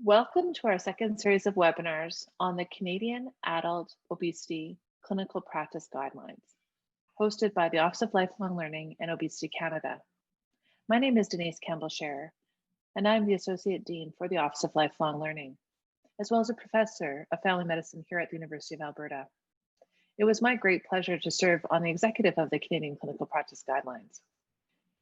Welcome to our second series of webinars on the Canadian Adult Obesity Clinical Practice Guidelines, hosted by the Office of Lifelong Learning and Obesity Canada. My name is Denise Campbell-Scher, and I'm the Associate Dean for the Office of Lifelong Learning, as well as a Professor of Family Medicine here at the University of Alberta. It was my great pleasure to serve on the executive of the Canadian Clinical Practice Guidelines.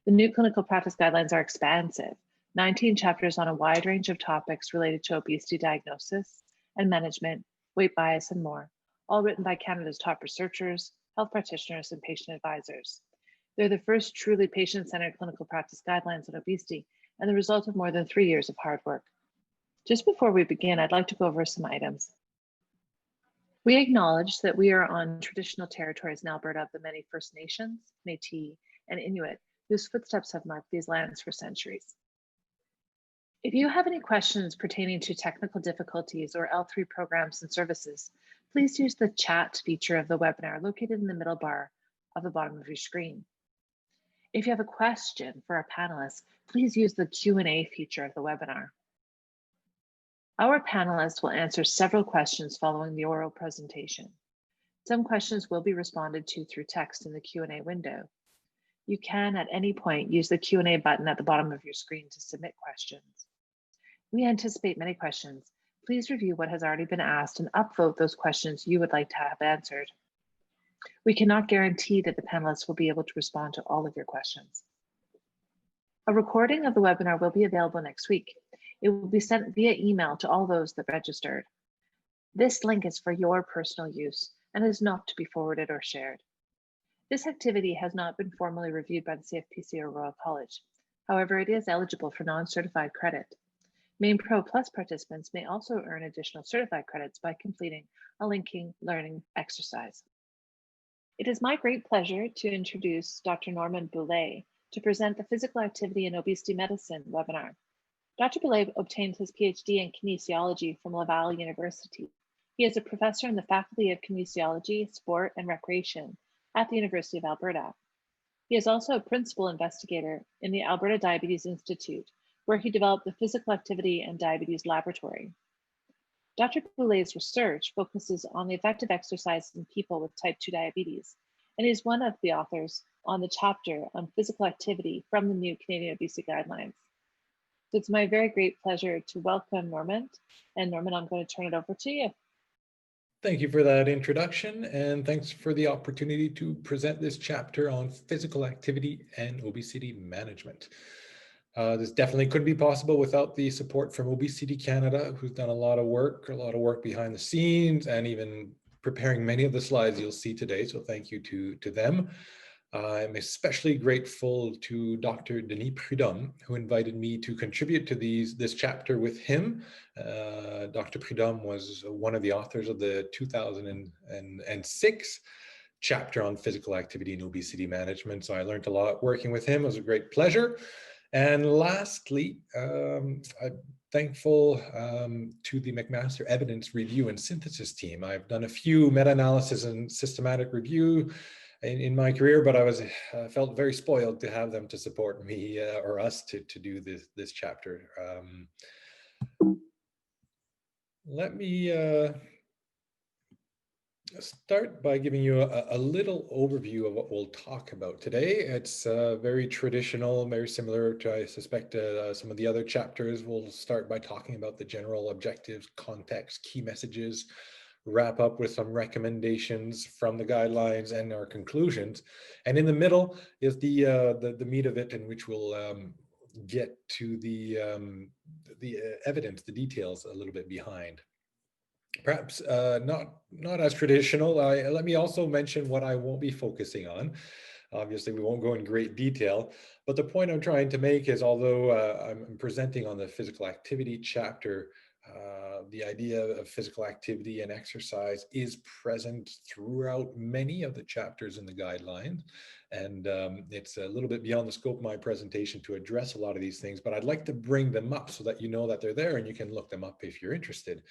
The new clinical practice guidelines are expansive, 19 chapters on a wide range of topics related to obesity diagnosis and management, weight bias, and more, all written by Canada's top researchers, health practitioners, and patient advisors. They're the first truly patient-centered clinical practice guidelines on obesity and the result of more than 3 years of hard work. Just before we begin, I'd like to go over some items. We acknowledge that we are on traditional territories in Alberta of the many First Nations, Métis, and Inuit, whose footsteps have marked these lands for centuries. If you have any questions pertaining to technical difficulties or L3 programs and services, please use the chat feature of the webinar located in the middle bar of the bottom of your screen. If you have a question for our panelists, please use the Q&A feature of the webinar. Our panelists will answer several questions following the oral presentation. Some questions will be responded to through text in the Q&A window. You can at any point use the Q&A button at the bottom of your screen to submit questions. We anticipate many questions. Please review what has already been asked and upvote those questions you would like to have answered. We cannot guarantee that the panelists will be able to respond to all of your questions. A recording of the webinar will be available next week. It will be sent via email to all those that registered. This link is for your personal use and is not to be forwarded or shared. This activity has not been formally reviewed by the CFPC or Royal College. However, it is eligible for non-certified credit. Main Pro Plus participants may also earn additional certified credits by completing a linking learning exercise. It is my great pleasure to introduce Dr. Norman Boule to present the Physical Activity and Obesity Medicine webinar. Dr. Boule obtained his PhD in kinesiology from Laval University. He is a professor in the Faculty of Kinesiology, Sport, and Recreation at the University of Alberta. He is also a principal investigator in the Alberta Diabetes Institute, where he developed the Physical Activity and Diabetes Laboratory. Dr. Boule's research focuses on the effect of exercise in people with type 2 diabetes, and is one of the authors on the chapter on physical activity from the new Canadian Obesity Guidelines. So it's my very great pleasure to welcome Norman. And Norman, I'm going to turn it over to you. Thank you for that introduction, and thanks for the opportunity to present this chapter on physical activity and obesity management. This definitely couldn't be possible without the support from Obesity Canada, who's done a lot of work behind the scenes, and even preparing many of the slides you'll see today. So thank you to them. I'm especially grateful to Dr. Denis Prudhomme, who invited me to contribute to this chapter with him. Dr. Prudhomme was one of the authors of the 2006 chapter on physical activity and obesity management. So I learned a lot working with him. It was a great pleasure. And lastly, I'm thankful to the McMaster Evidence Review and Synthesis team. I've done a few meta-analysis and systematic review in my career, but I felt very spoiled to have them to support me or us to do this chapter. Let me start by giving you a little overview of what we'll talk about today. It's very traditional, very similar to, I suspect, some of the other chapters. We'll start by talking about the general objectives, context, key messages, wrap up with some recommendations from the guidelines and our conclusions. And in the middle is the meat of it, in which we'll get to the evidence, the details a little bit behind. Perhaps not as traditional. Let me also mention what I won't be focusing on. Obviously, we won't go in great detail, but the point I'm trying to make is, although I'm presenting on the physical activity chapter, the idea of physical activity and exercise is present throughout many of the chapters in the guidelines. And it's a little bit beyond the scope of my presentation to address a lot of these things, but I'd like to bring them up so that you know that they're there and you can look them up if you're interested.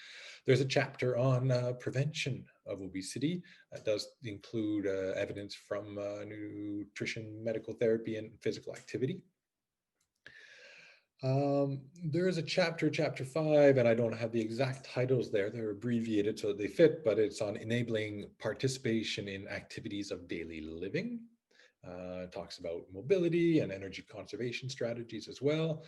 There's a chapter on prevention of obesity that does include evidence from nutrition, medical therapy, and physical activity. There is a chapter 5, and I don't have the exact titles there. They're abbreviated so that they fit, but it's on enabling participation in activities of daily living. It talks about mobility and energy conservation strategies as well.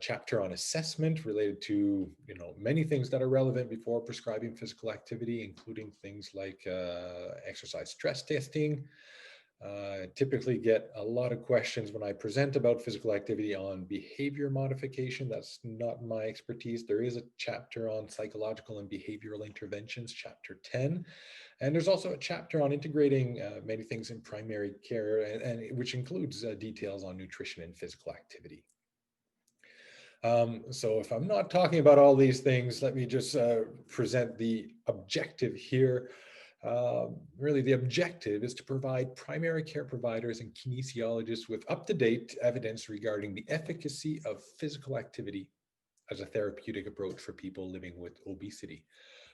Chapter on assessment related to many things that are relevant before prescribing physical activity, including things like exercise stress testing. Typically get a lot of questions when I present about physical activity on behavior modification. That's not my expertise. There is a chapter on psychological and behavioral interventions, chapter 10. And there's also a chapter on integrating many things in primary care, and which includes details on nutrition and physical activity. So if I'm not talking about all these things, let me just present the objective here. Really, the objective is to provide primary care providers and kinesiologists with up-to-date evidence regarding the efficacy of physical activity as a therapeutic approach for people living with obesity.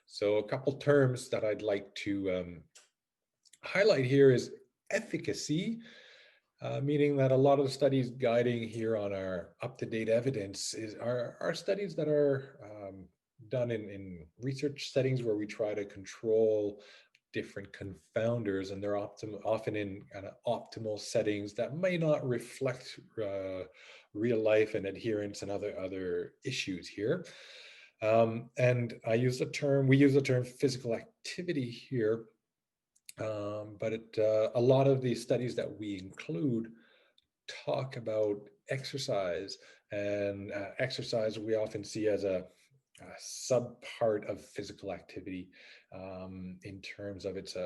So a couple terms that I'd like to highlight here is efficacy, meaning that a lot of the studies guiding here on our up-to-date evidence are studies that are done in research settings where we try to control different confounders, and they're often in kind of optimal settings that may not reflect real life and adherence and other issues here. And we use the term physical activity here, but a lot of the studies that we include talk about exercise, and exercise we often see as a sub part of physical activity, in terms of it's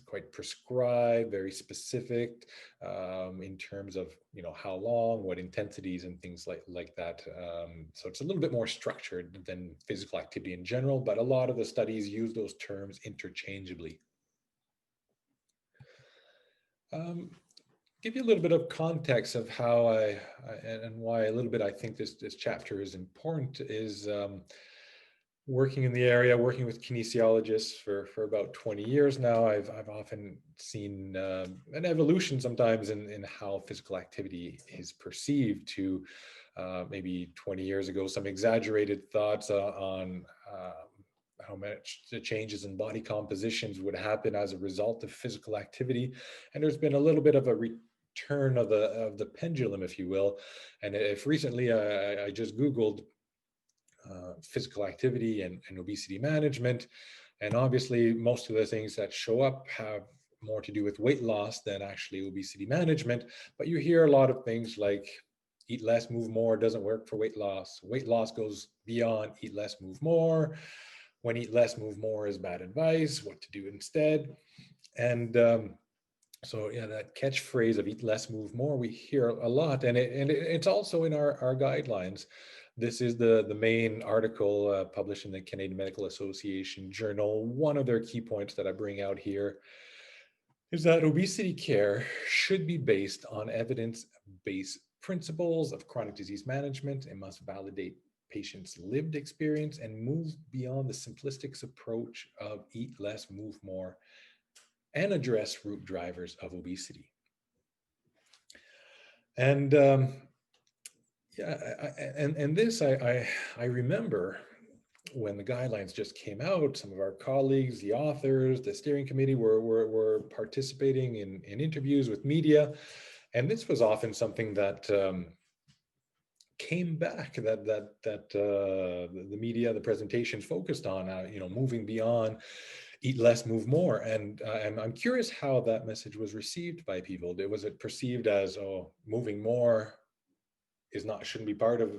quite prescribed, very specific, in terms of how long, what intensities, and things like that. So it's a little bit more structured than physical activity in general, but a lot of the studies use those terms interchangeably. Give you a little bit of context of how and why a little bit I think this chapter is important is working in the area, working with kinesiologists for about 20 years now. I've often seen an evolution sometimes in how physical activity is perceived. To maybe 20 years ago, some exaggerated thoughts on how much the changes in body compositions would happen as a result of physical activity. And there's been a little bit of a return of the pendulum, if you will. And if recently I just Googled physical activity and obesity management, and obviously most of the things that show up have more to do with weight loss than actually obesity management. But you hear a lot of things like eat less, move more doesn't work for weight loss. Weight loss goes beyond eat less, move more. When eat less, move more is bad advice, what to do instead. And so yeah, that catchphrase of eat less, move more, we hear a lot, and it's also in our guidelines. This is the main article published in the Canadian Medical Association Journal. One of their key points that I bring out here is that obesity care should be based on evidence-based principles of chronic disease management and must validate patients' lived experience and move beyond the simplistic approach of eat less, move more, and address root drivers of obesity. And this I remember when the guidelines just came out. Some of our colleagues, the authors, the steering committee were participating in interviews with media, and this was often something that came back, that the media, the presentations focused on, moving beyond eat less, move more. And I'm curious how that message was received by people. Was it perceived as, oh, moving more shouldn't be part of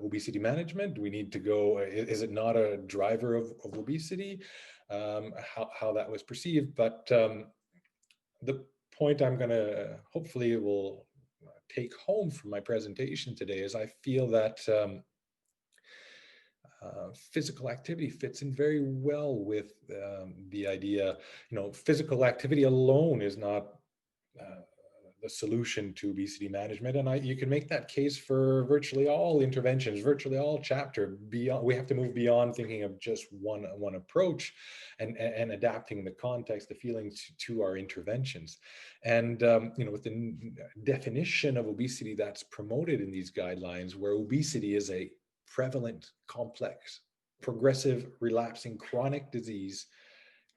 obesity management? Do we need to go, is it not a driver of obesity? How that was perceived. But the point I'm going to hopefully will take home from my presentation today is I feel that physical activity fits in very well with the idea. Physical activity alone is not a solution to obesity management. And you can make that case for virtually all interventions, virtually all chapter. Beyond, we have to move beyond thinking of just one approach, and adapting the context, the feelings to our interventions. And with the definition of obesity that's promoted in these guidelines, where obesity is a prevalent, complex, progressive, relapsing chronic disease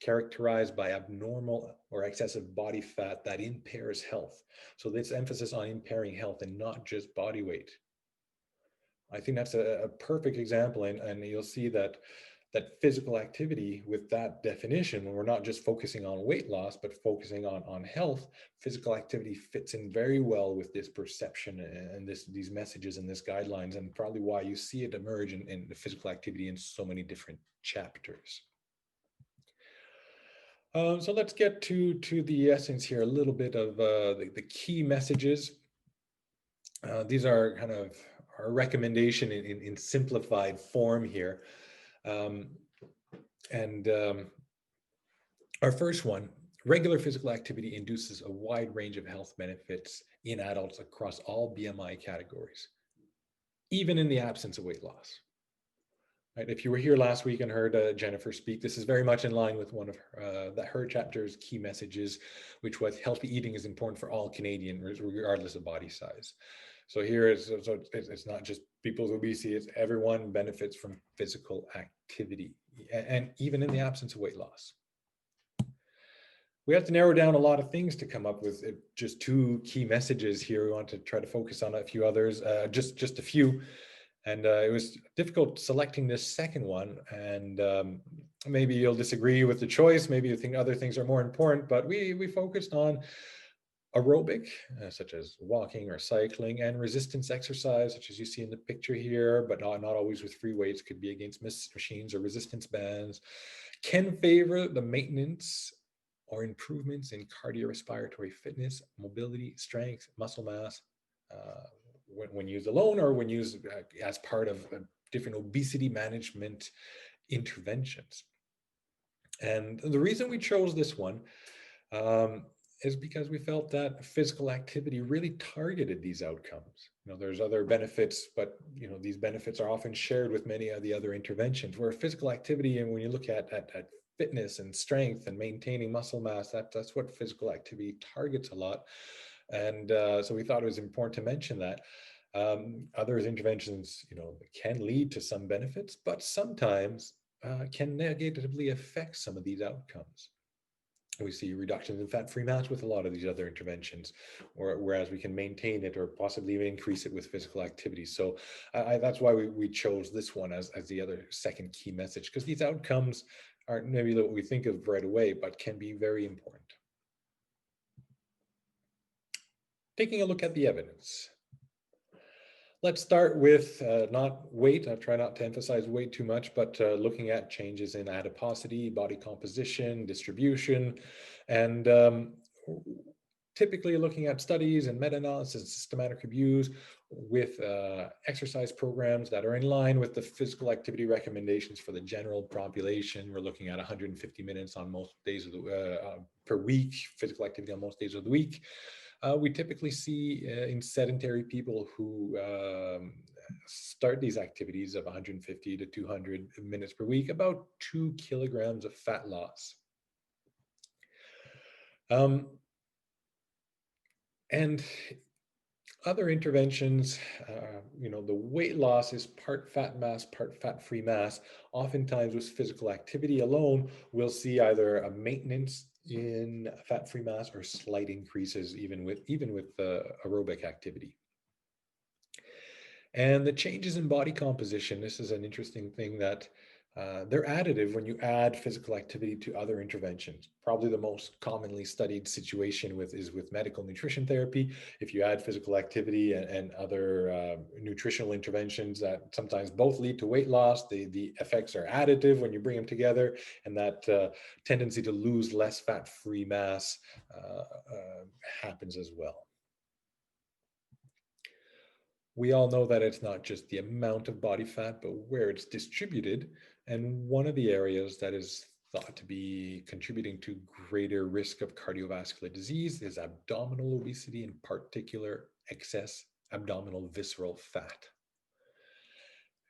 characterized by abnormal or excessive body fat that impairs health. So this emphasis on impairing health and not just body weight. I think that's a perfect example, and you'll see that physical activity with that definition, when we're not just focusing on weight loss, but focusing on health, physical activity fits in very well with this perception and these messages and this guidelines, and probably why you see it emerge in the physical activity in so many different chapters. So let's get to the essence here, a little bit of the key messages. These are kind of our recommendation in simplified form here. Our first one, regular physical activity induces a wide range of health benefits in adults across all BMI categories, even in the absence of weight loss. Right? If you were here last week and heard Jennifer speak, this is very much in line with one of her chapter's key messages, which was healthy eating is important for all Canadians, regardless of body size. So here it's not just people with obesity, it's everyone benefits from physical activity, and even in the absence of weight loss. We have to narrow down a lot of things to come up with just two key messages here. We want to try to focus on a few others, just a few. And it was difficult selecting this second one, and maybe you'll disagree with the choice. Maybe you think other things are more important, but we focused on aerobic, such as walking or cycling, and resistance exercise, such as you see in the picture here, but not always with free weights, could be against machines or resistance bands, can favor the maintenance or improvements in cardiorespiratory fitness, mobility, strength, muscle mass, when used alone or when used as part of different obesity management interventions. And the reason we chose this one is because we felt that physical activity really targeted these outcomes. There's other benefits, but these benefits are often shared with many of the other interventions, where physical activity, and when you look at fitness and strength and maintaining muscle mass, that's what physical activity targets a lot. And so we thought it was important to mention that. Other interventions, can lead to some benefits, but sometimes can negatively affect some of these outcomes. We see reductions in fat-free mass with a lot of these other interventions, whereas we can maintain it or possibly even increase it with physical activity. So that's why we chose this one as the other second key message, because these outcomes aren't maybe what we think of right away, but can be very important. Taking a look at the evidence. Let's start with not weight. I try not to emphasize weight too much, but looking at changes in adiposity, body composition, distribution, and typically looking at studies and meta-analysis, systematic reviews with exercise programs that are in line with the physical activity recommendations for the general population. We're looking at 150 minutes on most days of the per week, physical activity on most days of the week. We typically see in sedentary people who start these activities of 150 to 200 minutes per week, about 2 kilograms of fat loss. And other interventions, the weight loss is part fat mass, part fat-free mass. Oftentimes with physical activity alone, we'll see either a maintenance in fat-free mass or slight increases even with aerobic activity. And the changes in body composition, this is an interesting thing that they're additive when you add physical activity to other interventions. Probably the most commonly studied situation is with medical nutrition therapy. If you add physical activity and other nutritional interventions that sometimes both lead to weight loss, the effects are additive when you bring them together, and that tendency to lose less fat-free mass happens as well. We all know that it's not just the amount of body fat, but where it's distributed. And one of the areas that is thought to be contributing to greater risk of cardiovascular disease is abdominal obesity, in particular excess abdominal visceral fat.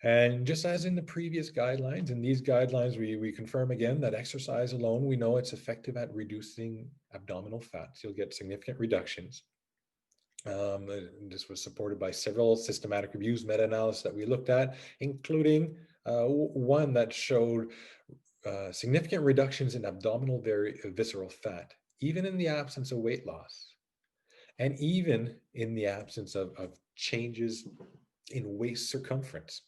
And just as in the previous guidelines, in these guidelines, we confirm again that exercise alone, we know it's effective at reducing abdominal fat. You'll get significant reductions. This was supported by several systematic reviews, meta-analysis that we looked at, including one that showed significant reductions in abdominal visceral fat, even in the absence of weight loss, and even in the absence of changes in waist circumference.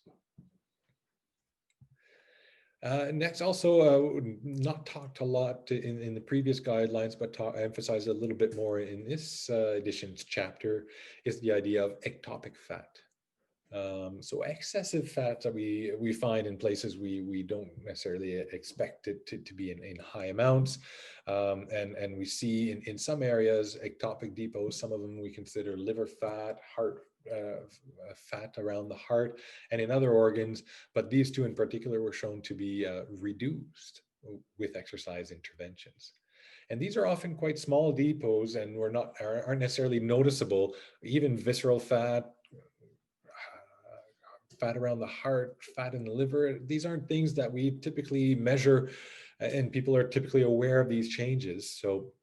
Next, also not talked a lot in the previous guidelines, but emphasized a little bit more in this edition's chapter, is the idea of ectopic fat. So excessive fat that we find in places we don't necessarily expect it to be in high amounts. And we see in some areas ectopic depots, some of them we consider liver fat, heart fat around the heart, and in other organs, but these two in particular were shown to be reduced with exercise interventions. And these are often quite small depots and aren't necessarily noticeable. Even visceral fat, fat around the heart, fat in the liver, these aren't things that we typically measure, and people are typically aware of these changes. So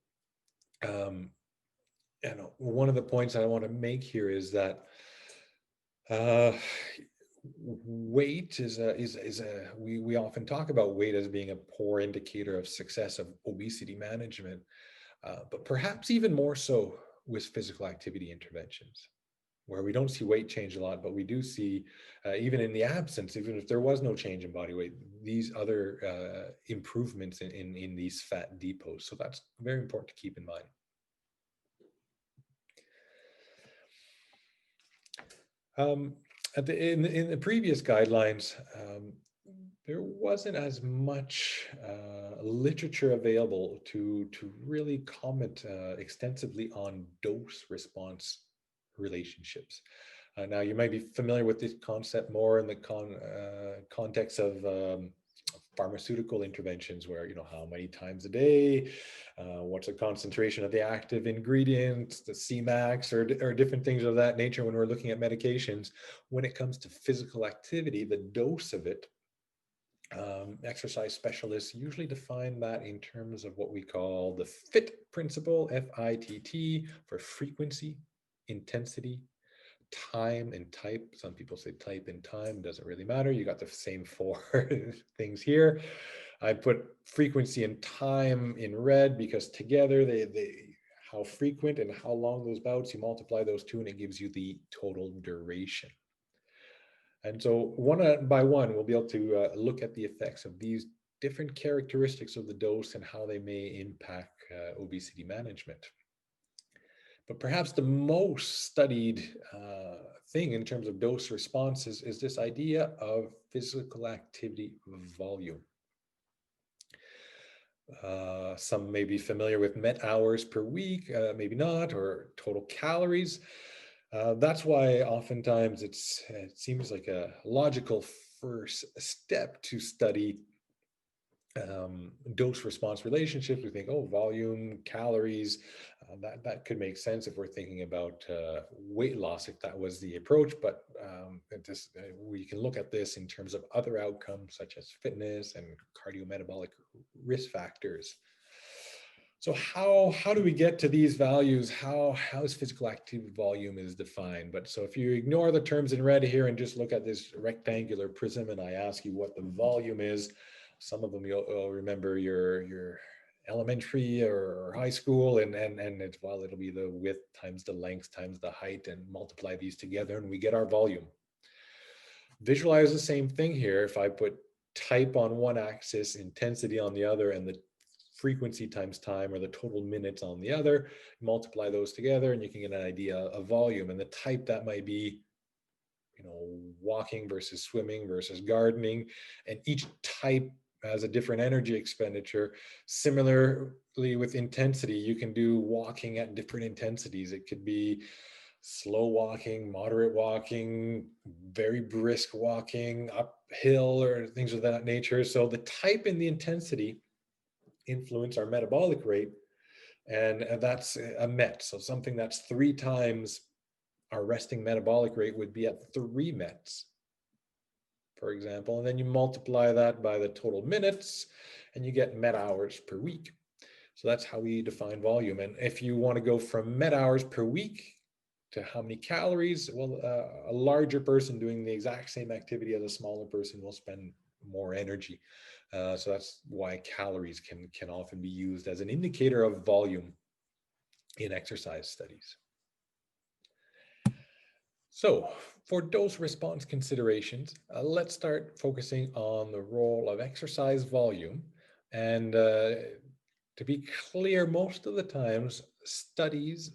one of the points I want to make here is that weight we often talk about weight as being a poor indicator of success of obesity management, but perhaps even more so with physical activity interventions, where we don't see weight change a lot, but we do see, even in the absence, even if there was no change in body weight, these other improvements in these fat depots. So that's very important to keep in mind. In the previous guidelines, there wasn't as much literature available to really comment extensively on dose response relationships. Now, you might be familiar with this concept more in the context of pharmaceutical interventions, where, how many times a day, what's the concentration of the active ingredient, the Cmax, or different things of that nature when we're looking at medications. When it comes to physical activity, the dose of it, exercise specialists usually define that in terms of what we call the FIT principle, FITT, for frequency, intensity, time, and type. Some people say type and time, doesn't really matter. You got the same four things here. I put frequency and time in red because together they how frequent and how long those bouts, you multiply those two and it gives you the total duration. And so one by one, we'll be able to look at the effects of these different characteristics of the dose and how they may impact obesity management. But perhaps the most studied thing in terms of dose response is this idea of physical activity volume. Some may be familiar with met hours per week, maybe not, or total calories. That's why oftentimes it seems like a logical first step to study dose response relationships. We think, oh, volume, calories, that could make sense if we're thinking about weight loss, if that was the approach. But we can look at this in terms of other outcomes such as fitness and cardiometabolic risk factors. So how do we get to these values? How is physical activity volume is defined? But so if you ignore the terms in red here and just look at this rectangular prism, and I ask you what the volume is, some of them you'll remember your elementary or high school, and it'll be the width times the length times the height, and multiply these together, and we get our volume. Visualize the same thing here. If I put type on one axis, intensity on the other, and the frequency times time, or the total minutes on the other, multiply those together, and you can get an idea of volume. And the type, that might be, walking versus swimming versus gardening, and each type has a different energy expenditure. Similarly with intensity, you can do walking at different intensities. It could be slow walking, moderate walking, very brisk walking, uphill, or things of that nature. So the type and the intensity influence our metabolic rate. And that's a MET. So something that's 3 times our resting metabolic rate would be at 3 METs, for example. And then you multiply that by the total minutes and you get MET hours per week. So that's how we define volume. And if you want to go from MET hours per week to how many calories, well, a larger person doing the exact same activity as a smaller person will spend more energy. So that's why calories can often be used as an indicator of volume in exercise studies. So for dose response considerations, let's start focusing on the role of exercise volume. And to be clear, most of the times studies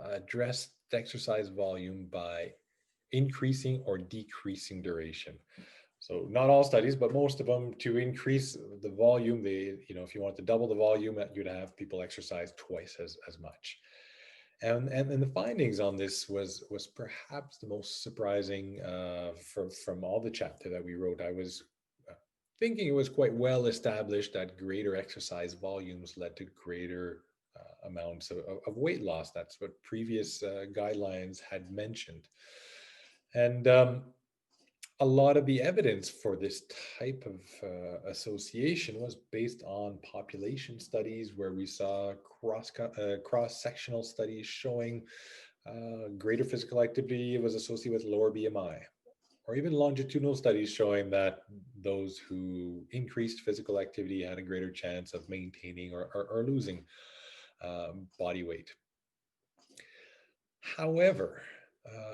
address exercise volume by increasing or decreasing duration. So not all studies, but most of them, to increase the volume, if you want to double the volume, you'd have people exercise twice as much. And the findings on this was perhaps the most surprising from all the chapter that we wrote. I was thinking it was quite well established that greater exercise volumes led to greater amounts of weight loss. That's what previous guidelines had mentioned. And a lot of the evidence for this type of association was based on population studies where we saw cross-sectional studies showing greater physical activity was associated with lower BMI, or even longitudinal studies showing that those who increased physical activity had a greater chance of maintaining or losing body weight. However,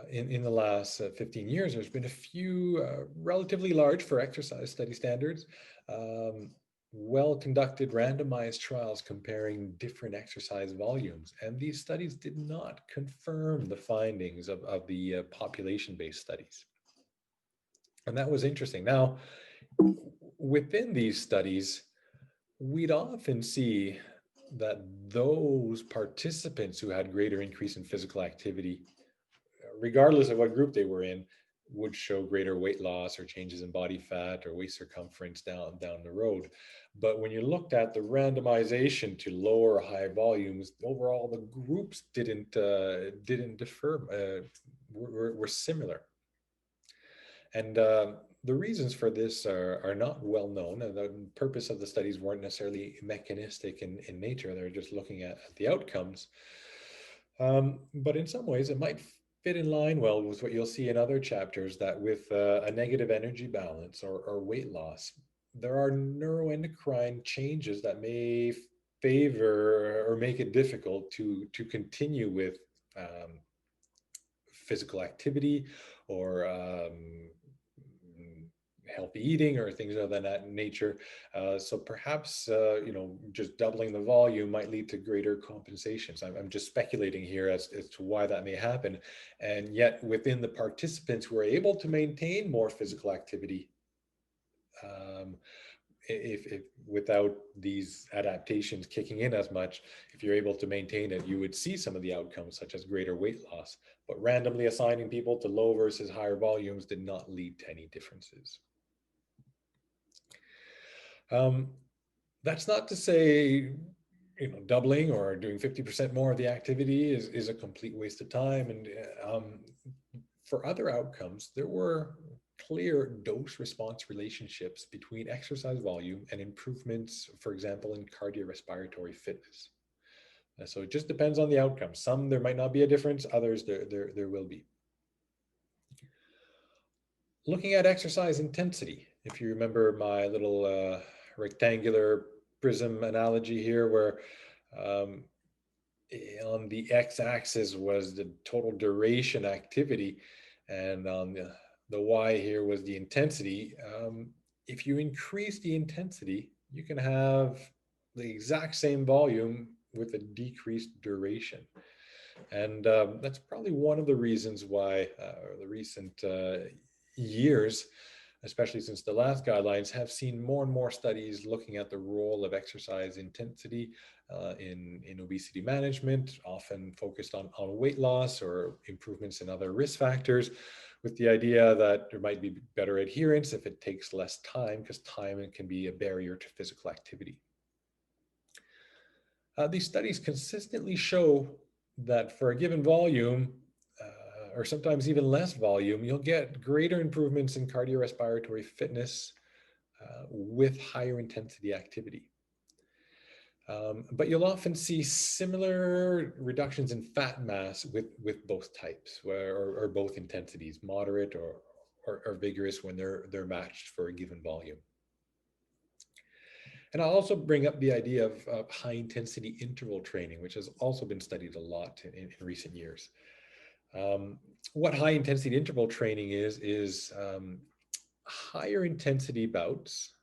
in the last 15 years, there's been a few relatively large for exercise study standards, well-conducted randomized trials comparing different exercise volumes. And these studies did not confirm the findings of the population-based studies. And that was interesting. Now, within these studies, we'd often see that those participants who had greater increase in physical activity, regardless of what group they were in, would show greater weight loss or changes in body fat or waist circumference down the road. But when you looked at the randomization to lower or high volumes, overall the groups didn't differ, were similar. And the reasons for this are not well known, and the purpose of the studies weren't necessarily mechanistic in nature. They're just looking at the outcomes. But in some ways, it might fit in line well with what you'll see in other chapters, that with a negative energy balance or weight loss, there are neuroendocrine changes that may favor or make it difficult to continue with physical activity or healthy eating or things of that nature. So perhaps, just doubling the volume might lead to greater compensations. I'm just speculating here as to why that may happen. And yet within the participants who are able to maintain more physical activity, if without these adaptations kicking in as much, if you're able to maintain it, you would see some of the outcomes such as greater weight loss. But randomly assigning people to low versus higher volumes did not lead to any differences. That's not to say, doubling or doing 50% more of the activity is a complete waste of time. And for other outcomes, there were clear dose response relationships between exercise volume and improvements, for example, in cardiorespiratory fitness. So it just depends on the outcome. Some there might not be a difference, others there will be. Looking at exercise intensity, if you remember my little rectangular prism analogy here, where on the x-axis was the total duration activity, and on the y here was the intensity. If you increase the intensity, you can have the exact same volume with a decreased duration. And that's probably one of the reasons why the recent years, especially since the last guidelines, have seen more and more studies looking at the role of exercise intensity in obesity management, often focused on weight loss or improvements in other risk factors, with the idea that there might be better adherence if it takes less time, because time can be a barrier to physical activity. These studies consistently show that for a given volume, or sometimes even less volume, you'll get greater improvements in cardiorespiratory fitness with higher intensity activity. But you'll often see similar reductions in fat mass with both types, or both intensities, moderate or vigorous when they're matched for a given volume. And I'll also bring up the idea of high intensity interval training, which has also been studied a lot in recent years. What high intensity interval training is higher intensity bouts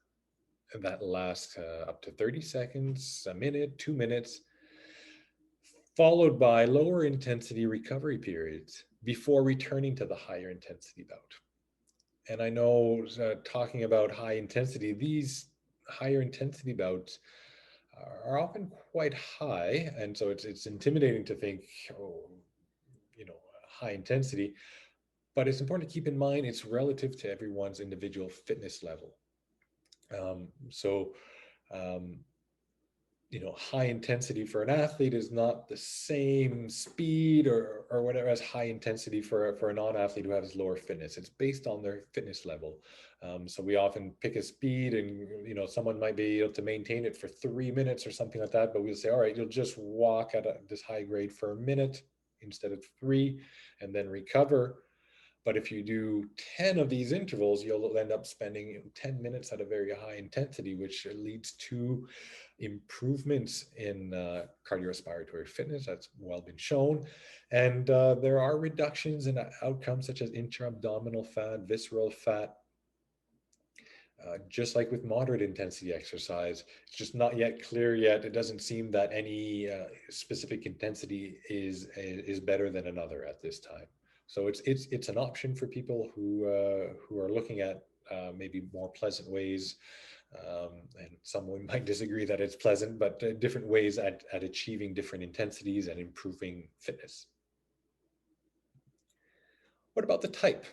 that last up to 30 seconds, a minute, 2 minutes, followed by lower intensity recovery periods before returning to the higher intensity bout. And I know talking about high intensity, these higher intensity bouts are often quite high. And so it's intimidating to think, oh, high intensity, but it's important to keep in mind it's relative to everyone's individual fitness level. So high intensity for an athlete is not the same speed or whatever as high intensity for a non-athlete who has lower fitness. It's based on their fitness level. So we often pick a speed, and someone might be able to maintain it for 3 minutes or something like that, but we'll say, all right, you'll just walk at this high grade for a minute instead of 3, and then recover. But if you do 10 of these intervals, you'll end up spending 10 minutes at a very high intensity, which leads to improvements in cardiorespiratory fitness. That's well been shown. And there are reductions in outcomes such as intra-abdominal fat, visceral fat. Just like with moderate intensity exercise, it's just not yet clear yet. It doesn't seem that any specific intensity is better than another at this time. So it's an option for people who are looking at maybe more pleasant ways, and someone might disagree that it's pleasant, but different ways at achieving different intensities and improving fitness. What about the type?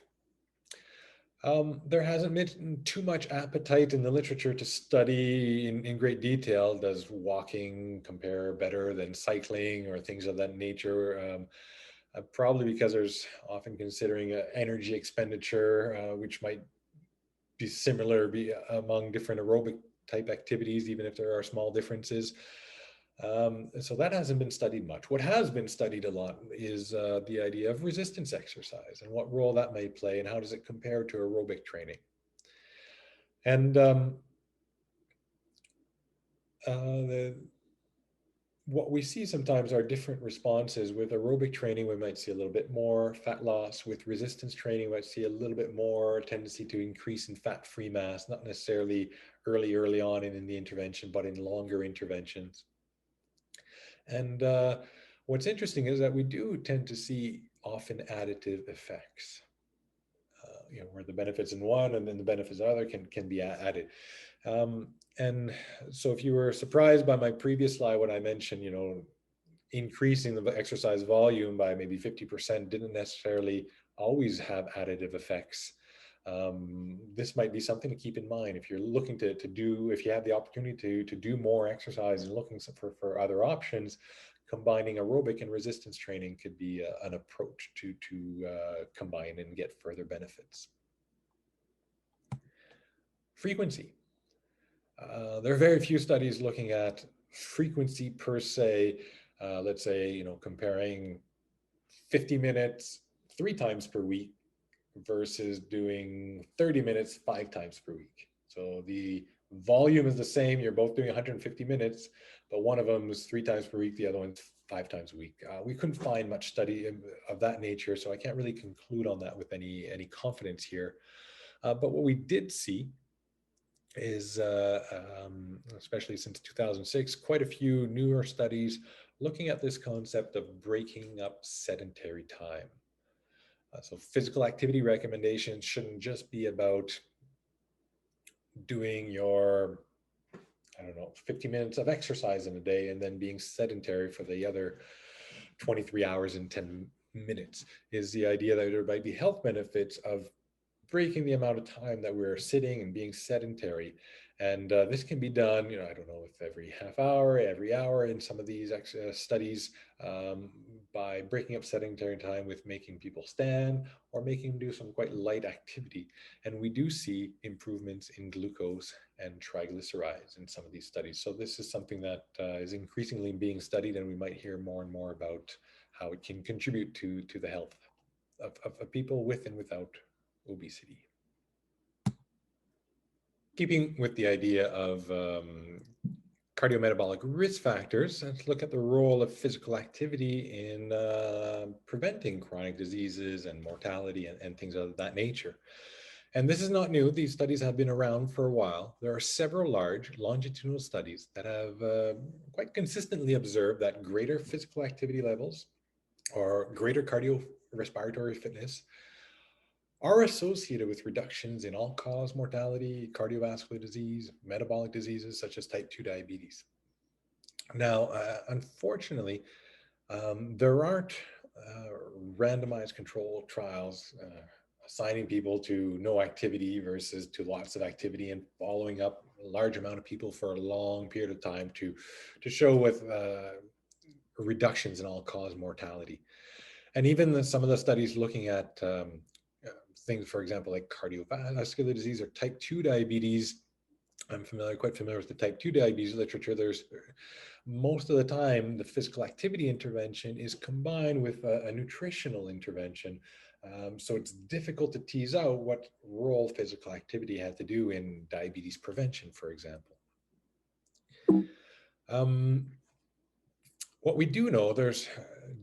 There hasn't been too much appetite in the literature to study in great detail. Does walking compare better than cycling or things of that nature? Probably because there's often considering energy expenditure, which might be similar among different aerobic type activities, even if there are small differences. So that hasn't been studied much. What has been studied a lot is the idea of resistance exercise and what role that may play, and how does it compare to aerobic training. And what we see sometimes are different responses. With aerobic training, we might see a little bit more fat loss. With resistance training, we might see a little bit more tendency to increase in fat-free mass, not necessarily early on in the intervention, but in longer interventions. And what's interesting is that we do tend to see often additive effects, where the benefits in one and then the benefits of the other can be added. And so if you were surprised by my previous slide when I mentioned, increasing the exercise volume by maybe 50% didn't necessarily always have additive effects. This might be something to keep in mind if you're looking to do, if you have the opportunity to do more exercise and looking for other options. Combining aerobic and resistance training could be an approach to combine and get further benefits. Frequency. There are very few studies looking at frequency per se. Let's say, comparing 50 minutes 3 times per week versus doing 30 minutes 5 times per week. So the volume is the same. You're both doing 150 minutes, but one of them is 3 times per week. The other one's 5 times a week. We couldn't find much study of that nature, so I can't really conclude on that with any confidence here. But what we did see is, especially since 2006, quite a few newer studies looking at this concept of breaking up sedentary time. So physical activity recommendations shouldn't just be about doing your, 50 minutes of exercise in a day and then being sedentary for the other 23 hours and 10 minutes. Is the idea that there might be health benefits of breaking the amount of time that we're sitting and being sedentary, And this can be done, I don't know if every half hour, every hour in some of these studies, um, by breaking up sedentary time with making people stand or making them do some quite light activity. And we do see improvements in glucose and triglycerides in some of these studies. So this is something that is increasingly being studied, and we might hear more and more about how it can contribute to the health of people with and without obesity. Keeping with the idea of cardiometabolic risk factors, let's look at the role of physical activity in preventing chronic diseases and mortality and things of that nature. And this is not new. These studies have been around for a while. There are several large longitudinal studies that have quite consistently observed that greater physical activity levels or greater cardiorespiratory fitness are associated with reductions in all-cause mortality, cardiovascular disease, metabolic diseases such as type 2 diabetes. Now, unfortunately, there aren't randomized controlled trials assigning people to no activity versus to lots of activity and following up a large amount of people for a long period of time to show with reductions in all-cause mortality. And even some of the studies looking at things, for example, like cardiovascular disease or type 2 diabetes, I'm quite familiar with the type 2 diabetes literature. There's most of the time the physical activity intervention is combined with a nutritional intervention. So it's difficult to tease out what role physical activity had to do in diabetes prevention, for example. Um, what we do know, there's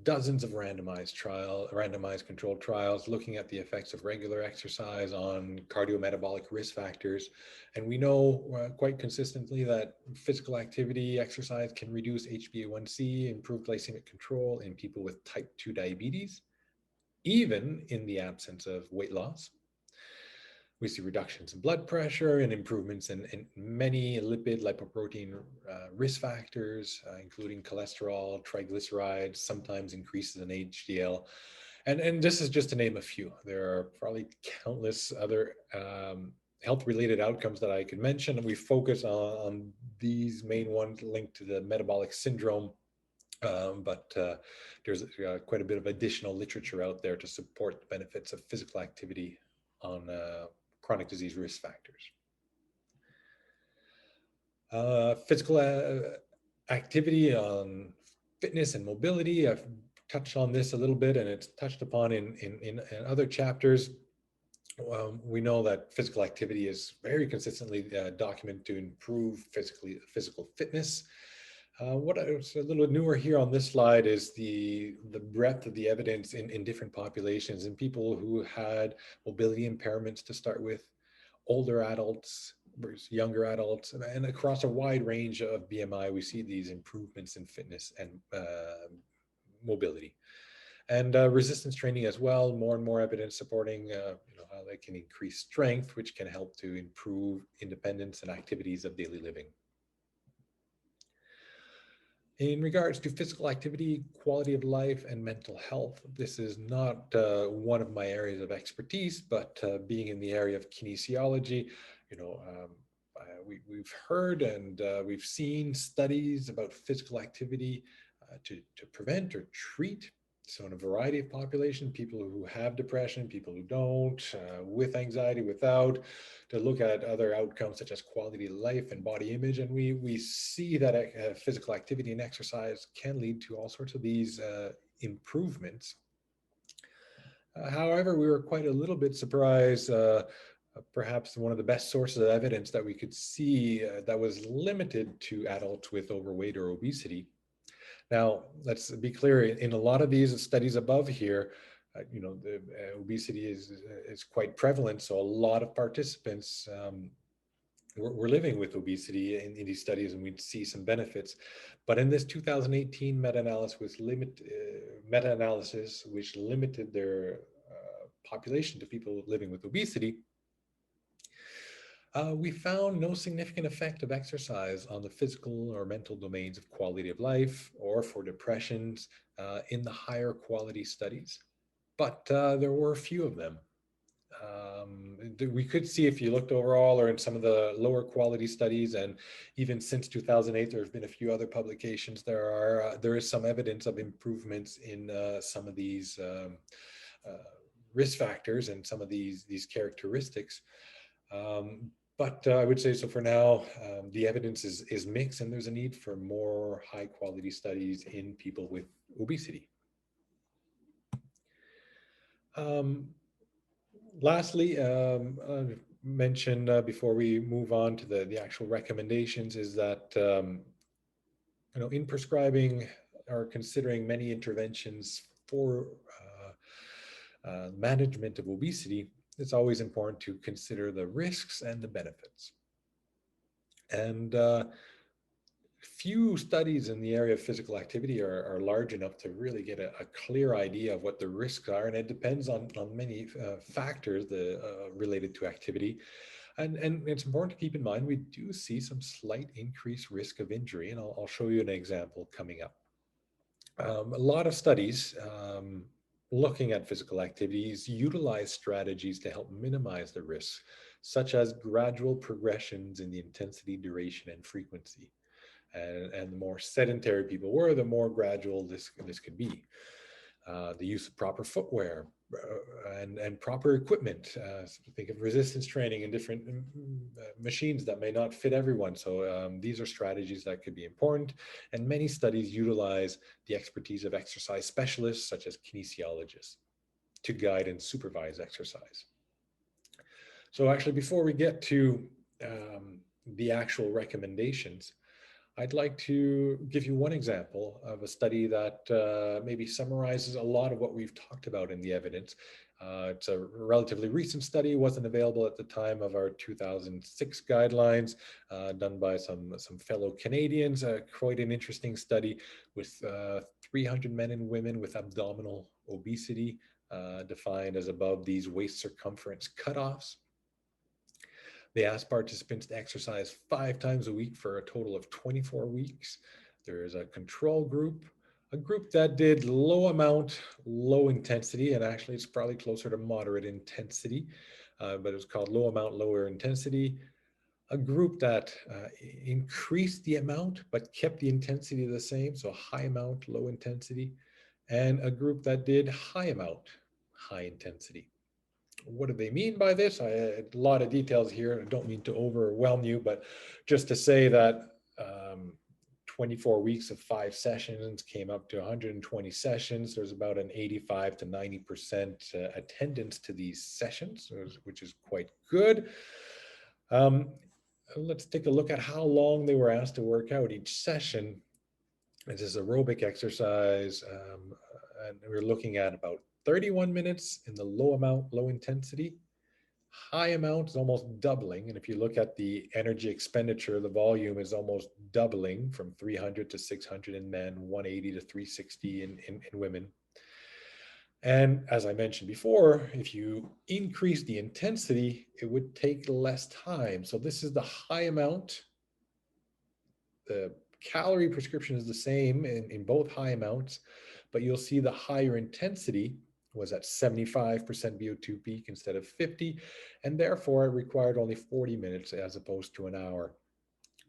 dozens of randomized controlled trials looking at the effects of regular exercise on cardiometabolic risk factors. And we know quite consistently that physical activity, exercise can reduce HbA1c, improve glycemic control in people with type 2 diabetes, even in the absence of weight loss. We see reductions in blood pressure and improvements in many lipid lipoprotein risk factors, including cholesterol, triglycerides, sometimes increases in HDL. And this is just to name a few. There are probably countless other health-related outcomes that I could mention. We focus on these main ones linked to the metabolic syndrome, but there's quite a bit of additional literature out there to support the benefits of physical activity on chronic disease risk factors. Physical activity on fitness and mobility. I've touched on this a little bit, and it's touched upon in other chapters. We know that physical activity is very consistently documented to improve physical fitness. What is a little newer here on this slide is the breadth of the evidence in different populations, in people who had mobility impairments to start with, older adults versus younger adults, and across a wide range of BMI, we see these improvements in fitness and mobility. And resistance training as well, more and more evidence supporting how they can increase strength, which can help to improve independence and activities of daily living. In regards to physical activity, quality of life, and mental health, this is not one of my areas of expertise, but being in the area of kinesiology, we've heard and we've seen studies about physical activity to prevent or treat. So in a variety of population, people who have depression, people who don't, with anxiety, without, to look at other outcomes such as quality of life and body image. And we see that physical activity and exercise can lead to all sorts of these improvements. However, we were quite a little bit surprised, perhaps one of the best sources of evidence that we could see that was limited to adults with overweight or obesity. Now, let's be clear, in a lot of these studies above here, the obesity is quite prevalent. So a lot of participants were living with obesity in these studies, and we'd see some benefits. But in this 2018 meta-analysis, which limited their population to people living with obesity, we found no significant effect of exercise on the physical or mental domains of quality of life or for depressions in the higher quality studies, but there were a few of them. We could see if you looked overall or in some of the lower quality studies, and even since 2008, there have been a few other publications. There is some evidence of improvements in some of these risk factors and some of these characteristics. But I would say, so for now, the evidence is mixed, and there's a need for more high quality studies in people with obesity. Lastly, mention before we move on to the actual recommendations is that, in prescribing or considering many interventions for management of obesity, it's always important to consider the risks and the benefits. And few studies in the area of physical activity are large enough to really get a clear idea of what the risks are. And it depends on many factors related to activity. And it's important to keep in mind, we do see some slight increased risk of injury. And I'll show you an example coming up. A lot of studies looking at physical activities utilize strategies to help minimize the risks, such as gradual progressions in the intensity, duration, and frequency. And the more sedentary people were, the more gradual this could be. The use of proper footwear and proper equipment. Think of resistance training and different machines that may not fit everyone. So these are strategies that could be important. And many studies utilize the expertise of exercise specialists, such as kinesiologists, to guide and supervise exercise. So actually, before we get to the actual recommendations, I'd like to give you one example of a study that maybe summarizes a lot of what we've talked about in the evidence. It's a relatively recent study, wasn't available at the time of our 2006 guidelines, done by some fellow Canadians. Quite an interesting study with 300 men and women with abdominal obesity, defined as above these waist circumference cutoffs. They asked participants to exercise 5 times a week for a total of 24 weeks. There is a control group, a group that did low amount, low intensity, and actually it's probably closer to moderate intensity, but it was called low amount, lower intensity. A group that increased the amount but kept the intensity the same, so high amount, low intensity, and a group that did high amount, high intensity. What do they mean by this? A lot of details here. I don't mean to overwhelm you, but just to say that 24 weeks of 5 sessions came up to 120 sessions. There's about an 85 to 90% attendance to these sessions, which is quite good. Let's take a look at how long they were asked to work out each session. This is aerobic exercise, and we're looking at about 31 minutes in the low amount, low intensity. High amount is almost doubling. And if you look at the energy expenditure, the volume is almost doubling from 300 to 600 in men, 180 to 360 in women. And as I mentioned before, if you increase the intensity, it would take less time. So this is the high amount. The calorie prescription is the same in both high amounts, but you'll see the higher intensity was at 75% VO2 peak instead of 50, and therefore it required only 40 minutes as opposed to an hour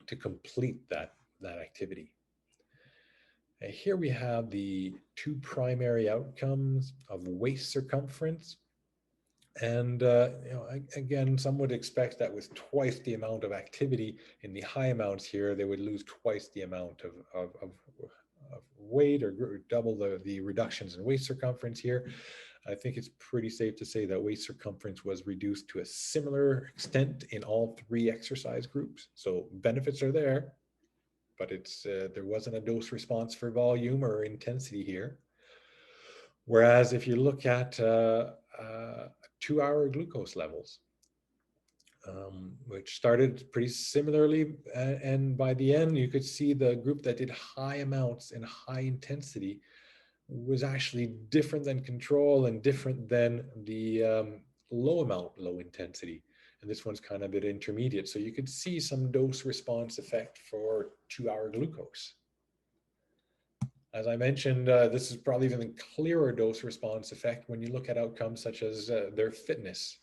to complete that activity. And here we have the 2 primary outcomes of waist circumference. And again, some would expect that with twice the amount of activity in the high amounts here, they would lose twice the amount of weight, or double the reductions in waist circumference here. I think it's pretty safe to say that waist circumference was reduced to a similar extent in all 3 exercise groups. So benefits are there, but there wasn't a dose response for volume or intensity here. Whereas if you look at 2-hour glucose levels, which started pretty similarly, and by the end you could see the group that did high amounts and high intensity was actually different than control and different than the low amount, low intensity. And this one's kind of a bit intermediate. So you could see some dose response effect for 2-hour glucose. As I mentioned, this is probably even a clearer dose response effect when you look at outcomes such as their fitness.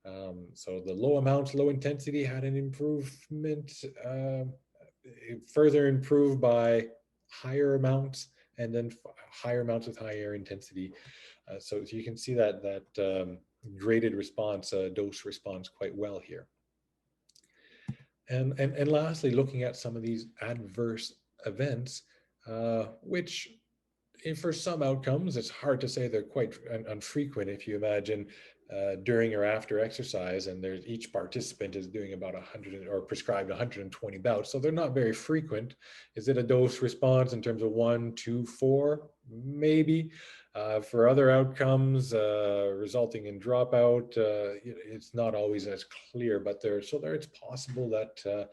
So the low amounts, low intensity had an improvement, further improved by higher amounts, and then higher amounts with higher intensity. So you can see that graded response, dose response quite well here. And lastly, looking at some of these adverse events, which for some outcomes, it's hard to say they're quite unfrequent. If you imagine during or after exercise, and there's each participant is doing about 100 or prescribed 120 bouts, so they're not very frequent. Is it a dose response in terms of 1, 2, 4? Maybe. For other outcomes resulting in dropout, it's not always as clear, but it's possible that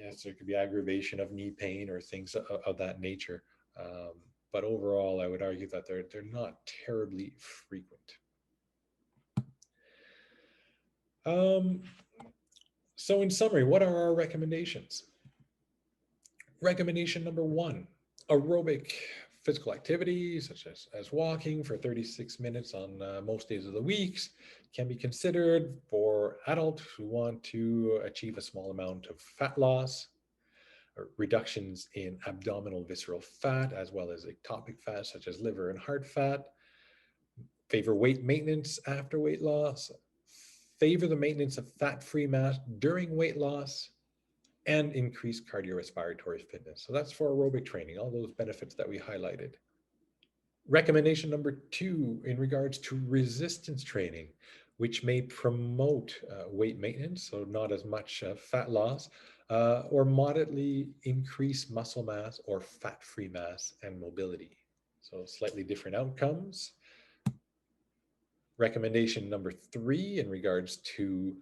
yes, there could be aggravation of knee pain or things of that nature. But overall, I would argue that they're not terribly frequent. So in summary, what are our recommendations? Recommendation number 1, aerobic physical activity, such as walking for 36 minutes on most days of the week, can be considered for adults who want to achieve a small amount of fat loss, reductions in abdominal visceral fat, as well as ectopic fat, such as liver and heart fat, favor weight maintenance after weight loss, favor the maintenance of fat-free mass during weight loss, and increase cardiorespiratory fitness. So that's for aerobic training, all those benefits that we highlighted. Recommendation number 2, in regards to resistance training, which may promote weight maintenance, so not as much fat loss, or moderately increase muscle mass or fat-free mass and mobility. So slightly different outcomes. Recommendation number 3, in regards to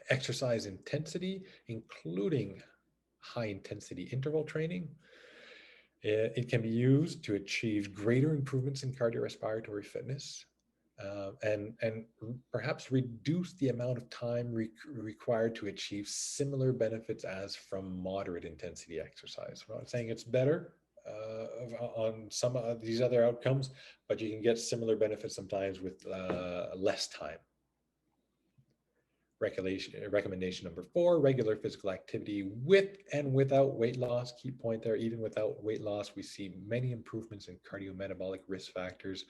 exercise intensity, including high intensity interval training. It can be used to achieve greater improvements in cardiorespiratory fitness, and perhaps reduce the amount of time required to achieve similar benefits as from moderate intensity exercise. I'm not saying it's better on some of these other outcomes, but you can get similar benefits sometimes with less time. Recommendation number 4, regular physical activity with and without weight loss. Key point there, even without weight loss, we see many improvements in cardiometabolic risk factors.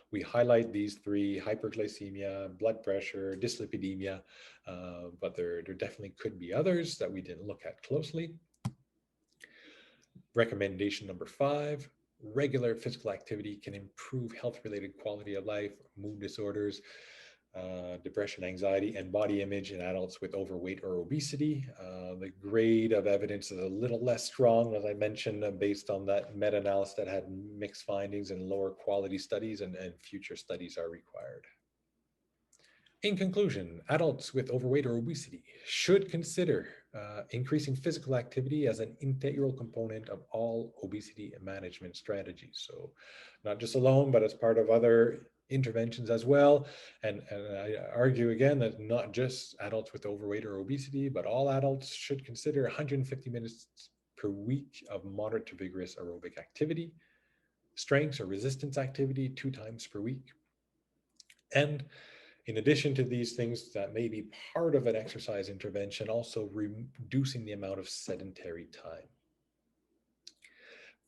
We highlight these 3: hyperglycemia, blood pressure, dyslipidemia, but there definitely could be others that we didn't look at closely. Recommendation number 5, regular physical activity can improve health-related quality of life, mood disorders, depression, anxiety, and body image in adults with overweight or obesity. The grade of evidence is a little less strong, as I mentioned, based on that meta-analysis that had mixed findings and lower quality studies, and future studies are required. In conclusion, adults with overweight or obesity should consider increasing physical activity as an integral component of all obesity management strategies. So not just alone, but as part of other interventions as well. And I argue again that not just adults with overweight or obesity, but all adults should consider 150 minutes per week of moderate to vigorous aerobic activity, strength or resistance activity 2 times per week. And in addition to these things that may be part of an exercise intervention, also reducing the amount of sedentary time.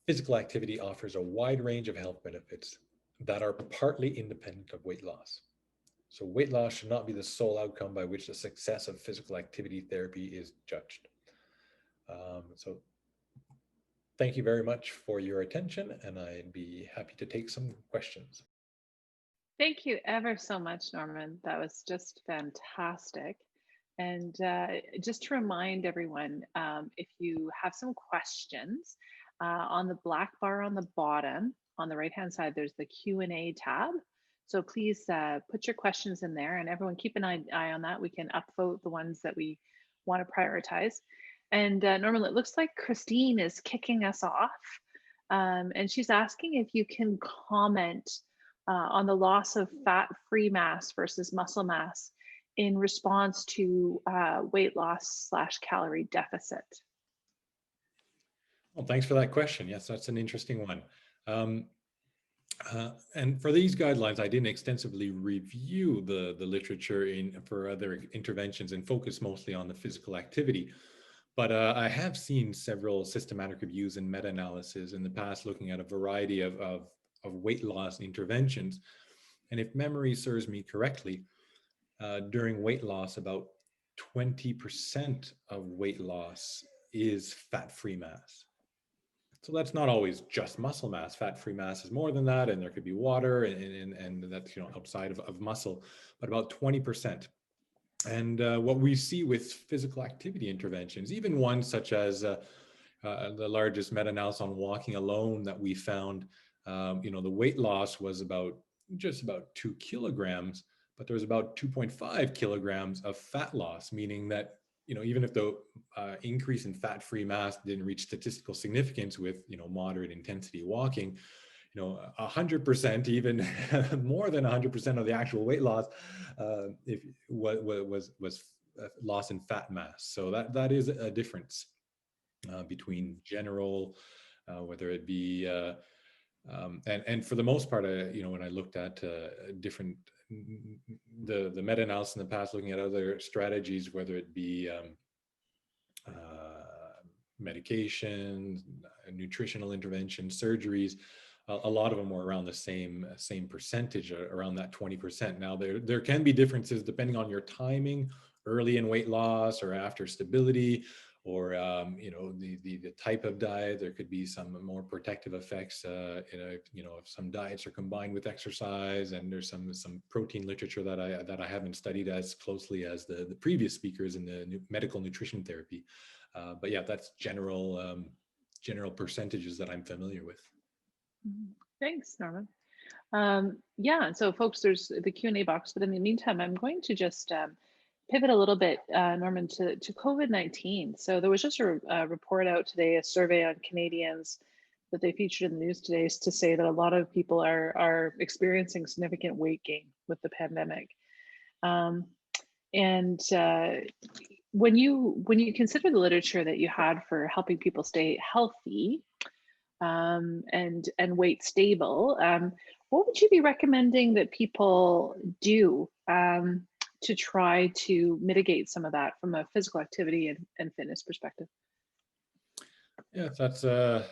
Physical activity offers a wide range of health benefits that are partly independent of weight loss. So weight loss should not be the sole outcome by which the success of physical activity therapy is judged. So thank you very much for your attention, and I'd be happy to take some questions. Thank you ever so much, Norman. That was just fantastic. And just to remind everyone, if you have some questions, on the black bar on the bottom, on the right-hand side, there's the Q&A tab. So please put your questions in there, and everyone keep an eye on that. We can upvote the ones that we want to prioritize. And Norman, it looks like Christine is kicking us off. And she's asking if you can comment on the loss of fat-free mass versus muscle mass in response to weight loss / calorie deficit. Well, thanks for that question. Yes, that's an interesting one. And for these guidelines, I didn't extensively review the literature for other interventions and focus mostly on the physical activity. But I have seen several systematic reviews and meta-analysis in the past looking at a variety of weight loss interventions. And if memory serves me correctly, during weight loss, about 20% of weight loss is fat-free mass. So that's not always just muscle mass. Fat-free mass is more than that, and there could be water, and that's outside of muscle, but about 20%. And what we see with physical activity interventions, even ones such as the largest meta-analysis on walking alone that we found, the weight loss was just about 2 kilograms, but there was about 2.5 kilograms of fat loss, meaning that even if the increase in fat-free mass didn't reach statistical significance with moderate intensity walking, 100%, even more than 100% of the actual weight loss, if was loss in fat mass. So that is a difference between general, whether it be and for the most part, when I looked at different the meta-analysis in the past, looking at other strategies, whether it be medications, nutritional interventions, surgeries, a lot of them were around the same percentage, around that 20%. Now there can be differences depending on your timing, early in weight loss or after stability, or the type of diet. There could be some more protective effects. If some diets are combined with exercise, and there's some protein literature that I haven't studied as closely as the previous speakers in the medical nutrition therapy. But yeah, that's general percentages that I'm familiar with. Thanks, Norman. Yeah, and so folks, there's the Q&A box, but in the meantime, I'm going to just pivot a little bit, Norman, to COVID-19. So there was just a report out today, a survey on Canadians that they featured in the news today, to say that a lot of people are experiencing significant weight gain with the pandemic. And when you consider the literature that you had for helping people stay healthy and weight stable, what would you be recommending that people do to try to mitigate some of that from a physical activity and fitness perspective? Yeah, that's a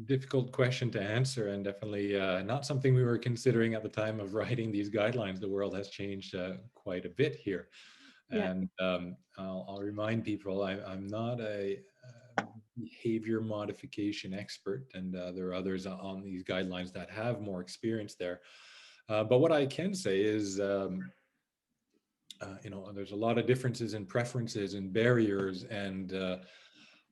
difficult question to answer, and definitely not something we were considering at the time of writing these guidelines. The world has changed quite a bit here. Yeah. And I'll remind people, I'm not a behavior modification expert, and there are others on these guidelines that have more experience there. But what I can say is, there's a lot of differences in preferences and barriers, and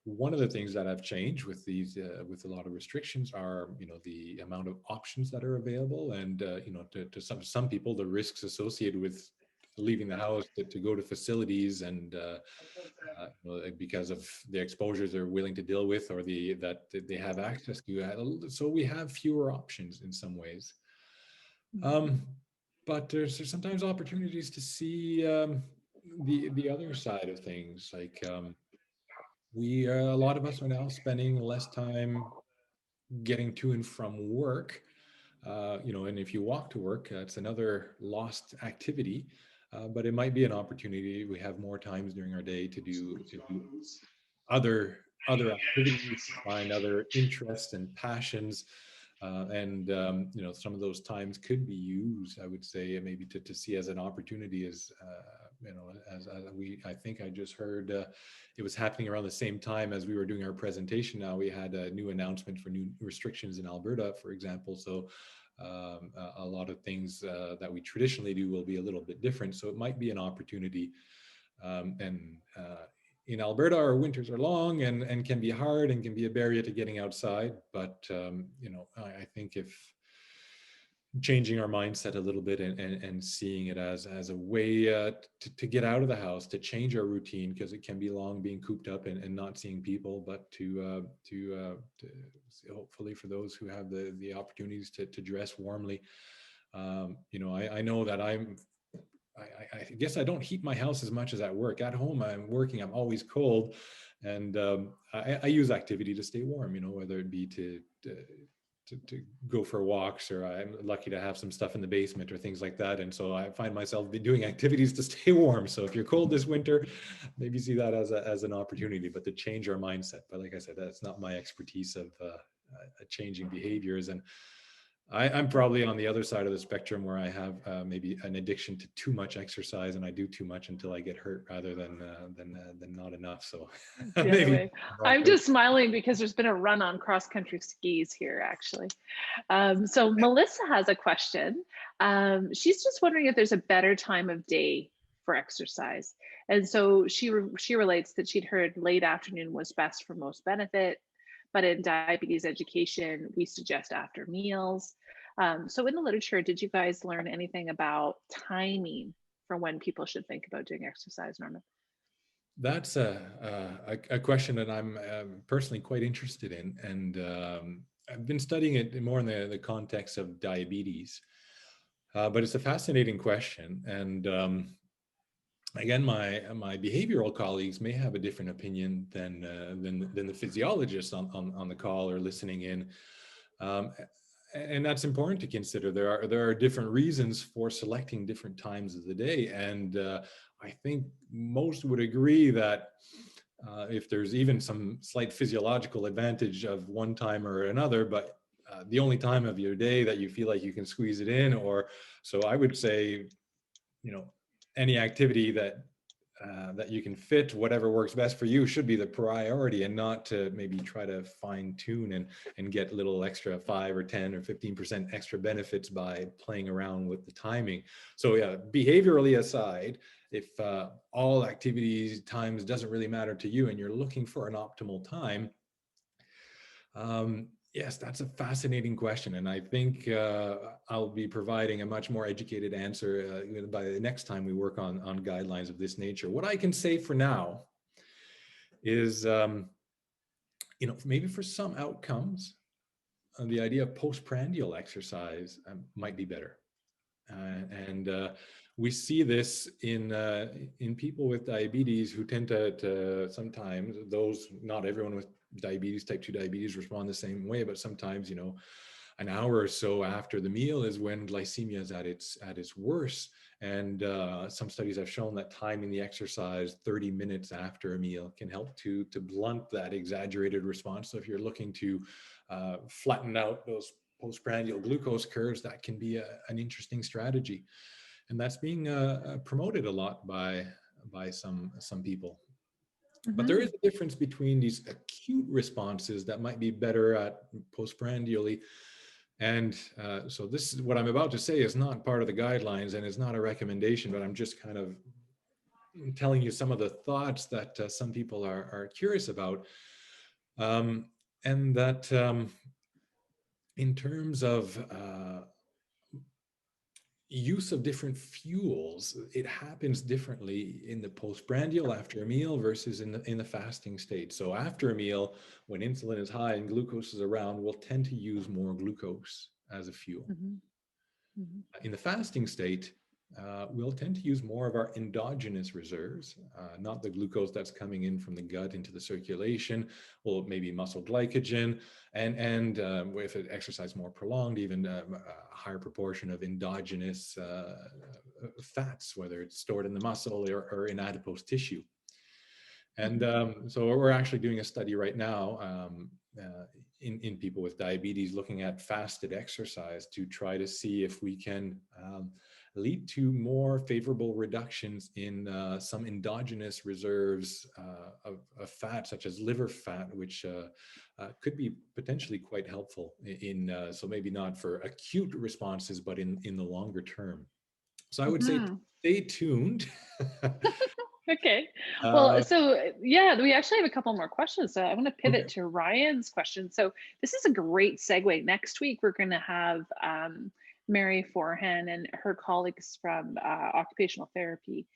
one of the things that have changed with these, with a lot of restrictions, are the amount of options that are available, and to some people, the risks associated with leaving the house to go to facilities, and because of the exposures they're willing to deal with, or that they have access to. So we have fewer options in some ways. But there's sometimes opportunities to see the other side of things. Like a lot of us are now spending less time getting to and from work. And if you walk to work, it's another lost activity. But it might be an opportunity. We have more times during our day to do other activities, find other interests and passions, and some of those times could be used, I would say, maybe to see as an opportunity, as I think I just heard it was happening around the same time as we were doing our presentation. Now we had a new announcement for new restrictions in Alberta, for example. So a lot of things that we traditionally do will be a little bit different. So it might be an opportunity. In Alberta, our winters are long and can be hard and can be a barrier to getting outside. But I think if changing our mindset a little bit and seeing it as a way to get out of the house, to change our routine, because it can be long being cooped up and not seeing people, but to hopefully, for those who have the opportunities to dress warmly. I know that I guess I don't heat my house as much as at work. At home, I'm working, I'm always cold. And I use activity to stay warm, whether it be to to go for walks, or I'm lucky to have some stuff in the basement or things like that. And so I find myself doing activities to stay warm. So if you're cold this winter, maybe see that as an opportunity, but to change our mindset. But like I said, that's not my expertise of changing behaviors. And I'm probably on the other side of the spectrum where I have maybe an addiction to too much exercise, and I do too much until I get hurt rather than not enough. So It's the other maybe way. I'm just smiling because there's been a run on cross country skis here, actually. So Melissa has a question. She's just wondering if there's a better time of day for exercise. And so she relates that she'd heard late afternoon was best for most benefit, but in diabetes education, we suggest after meals. So in the literature, did you guys learn anything about timing for when people should think about doing exercise, Norman? That's a question that I'm personally quite interested in, and I've been studying it more in the context of diabetes. But it's a fascinating question, and again, my behavioral colleagues may have a different opinion than the physiologists on the call or listening in. Um, and that's important to consider. There are different reasons for selecting different times of the day, and I think most would agree that if there's even some slight physiological advantage of one time or another, but the only time of your day that you feel like you can squeeze it in, or so I would say, any activity that you can fit, whatever works best for you, should be the priority, and not to maybe try to fine tune and get little extra 5 or 10 or 15% extra benefits by playing around with the timing. So yeah, behaviorally aside, if all activities times doesn't really matter to you and you're looking for an optimal time, yes, that's a fascinating question. And I think I'll be providing a much more educated answer by the next time we work on guidelines of this nature. What I can say for now is, maybe for some outcomes, the idea of postprandial exercise might be better. And we see this in people with diabetes who tend to sometimes, not everyone with diabetes, type 2 diabetes, respond the same way, but sometimes, an hour or so after the meal is when glycemia is at its worst. And some studies have shown that timing the exercise 30 minutes after a meal can help to blunt that exaggerated response. So if you're looking to flatten out those postprandial glucose curves, that can be an interesting strategy, and that's being promoted a lot by some people. But there is a difference between these acute responses that might be better at postprandially, and so this is what I'm about to say is not part of the guidelines and is not a recommendation, but I'm just kind of telling you some of the thoughts that some people are curious about, and that in terms of use of different fuels, it happens differently in the postprandial after a meal versus in the fasting state. So after a meal, when insulin is high and glucose is around, we'll tend to use more glucose as a fuel. In the fasting state, we'll tend to use more of our endogenous reserves, not the glucose that's coming in from the gut into the circulation, or maybe muscle glycogen, and if it exercise more prolonged, even a higher proportion of endogenous fats, whether it's stored in the muscle or in adipose tissue. And so we're actually doing a study right now in people with diabetes, looking at fasted exercise to try to see if we can lead to more favorable reductions in some endogenous reserves of fat, such as liver fat, which could be potentially quite helpful so maybe not for acute responses, but in the longer term. So I would say stay tuned. Okay. Well, so yeah, we actually have a couple more questions. So I want to pivot to Ryan's question. So this is a great segue. Next week, we're going to have Mary Forhan and her colleagues from occupational therapy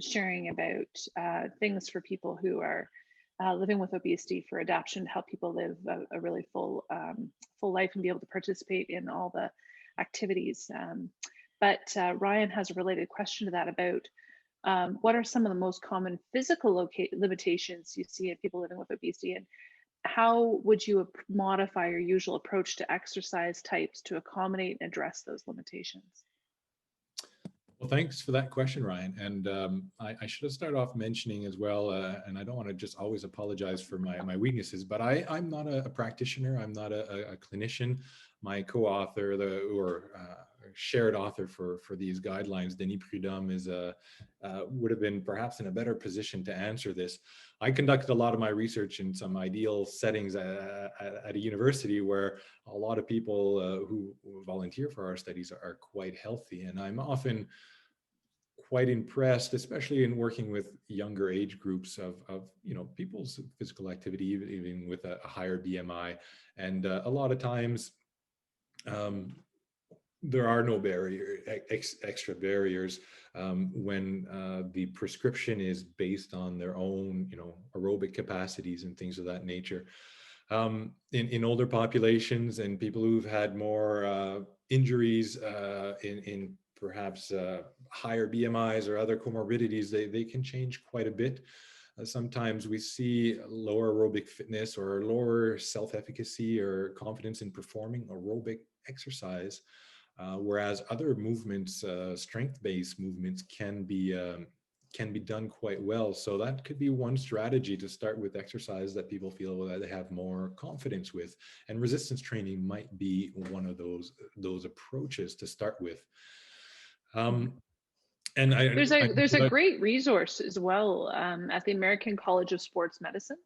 sharing about things for people who are living with obesity, for adaptation, to help people live a really full life and be able to participate in all the activities. But Ryan has a related question to that about what are some of the most common physical limitations you see in people living with obesity, how would you modify your usual approach to exercise types to accommodate and address those limitations? Well, thanks for that question, Ryan. And I should have started off mentioning as well, and I don't want to just always apologize for my weaknesses, but I'm not a practitioner. I'm not a clinician. My co-author, or shared author for these guidelines, Denis Prudhomme, would have been perhaps in a better position to answer this. I conducted a lot of my research in some ideal settings at a university where a lot of people who volunteer for our studies are quite healthy, and I'm often quite impressed, especially in working with younger age groups of people's physical activity, even with a higher BMI. And a lot of times um, there are no extra barriers when the prescription is based on their own, aerobic capacities and things of that nature. In older populations and people who've had more injuries in perhaps higher BMIs or other comorbidities, they can change quite a bit. Sometimes we see lower aerobic fitness or lower self-efficacy or confidence in performing aerobic exercise, whereas other movements, strength-based movements, can be done quite well. So that could be one strategy, to start with exercise that people feel that they have more confidence with. And resistance training might be one of those approaches to start with. And There's a great resource as well at the American College of Sports Medicine.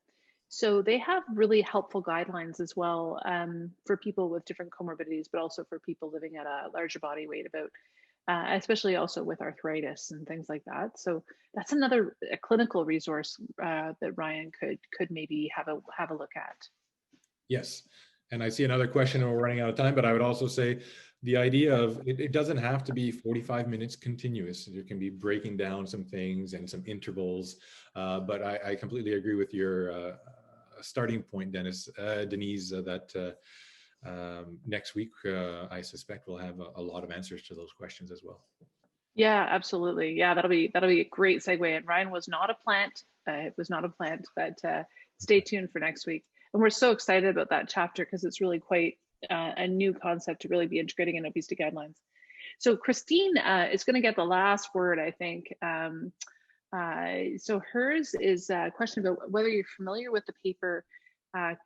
So they have really helpful guidelines as well for people with different comorbidities, but also for people living at a larger body weight, about especially also with arthritis and things like that. So that's another clinical resource that Ryan could maybe have a look at. Yes. And I see another question, and we're running out of time, but I would also say the idea of it doesn't have to be 45 minutes continuous. There can be breaking down some things and some intervals. But I completely agree with your starting point, Denise, that next week, I suspect we'll have a lot of answers to those questions as well. Yeah, absolutely. Yeah, that'll be a great segue. And Ryan was not a plant. It was not a plant, but stay tuned for next week. And we're so excited about that chapter because it's really quite a new concept to really be integrating in obesity guidelines. So Christine is going to get the last word, I think. So hers is a question about whether you're familiar with the paper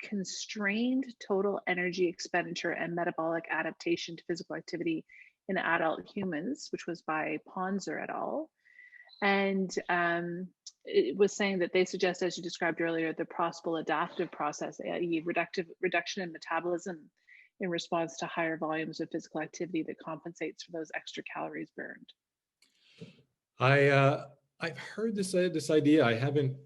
Constrained Total Energy Expenditure and Metabolic Adaptation to Physical Activity in Adult Humans, which was by Ponzer et al. And it was saying that they suggest, as you described earlier, the possible adaptive process, i.e. reduction in metabolism in response to higher volumes of physical activity that compensates for those extra calories burned. I've heard this idea. I haven't